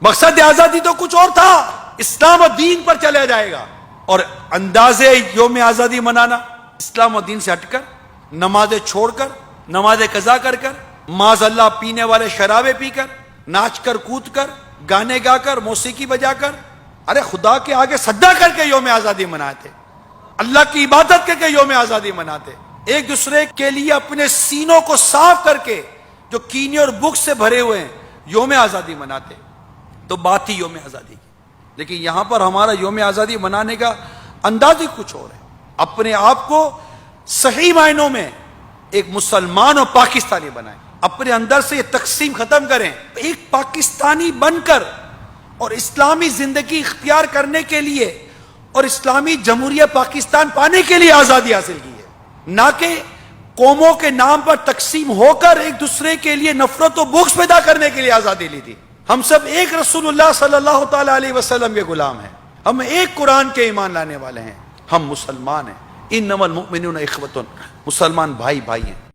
مقصد آزادی تو کچھ اور تھا، اسلام و دین پر چلا جائے گا، اور انداز یوم آزادی منانا اسلام و دین سے ہٹ کر، نمازیں چھوڑ کر، نماز قضا کر کر، معاذ اللہ پینے والے شرابیں پی کر، ناچ کر کود کر، گانے گا کر، موسیقی بجا کر، ارے خدا کے آگے سجدہ کر کے یوم آزادی مناتے، اللہ کی عبادت کر کے یوم آزادی مناتے، ایک دوسرے کے لیے اپنے سینوں کو صاف کر کے جو کینے اور بغض سے بھرے ہوئے ہیں یوم آزادی مناتے، تو بات ہی یوم آزادی کی۔ لیکن یہاں پر ہمارا یوم آزادی منانے کا انداز ہی کچھ اور ہے، اپنے آپ کو صحیح معنوں میں ایک مسلمان اور پاکستانی بنائیں، اپنے اندر سے یہ تقسیم ختم کریں، ایک پاکستانی بن کر اور اسلامی زندگی اختیار کرنے کے لیے اور اسلامی جمہوریہ پاکستان پانے کے لیے آزادی حاصل کی ہے، نہ کہ قوموں کے نام پر تقسیم ہو کر ایک دوسرے کے لیے نفرت و بغض پیدا کرنے کے لیے آزادی لی تھی۔ ہم سب ایک رسول اللہ صلی اللہ تعالی علیہ وسلم کے غلام ہیں، ہم ایک قرآن کے ایمان لانے والے ہیں، ہم مسلمان ہیں، انما المؤمنون اخوۃ، مسلمان بھائی بھائی ہیں۔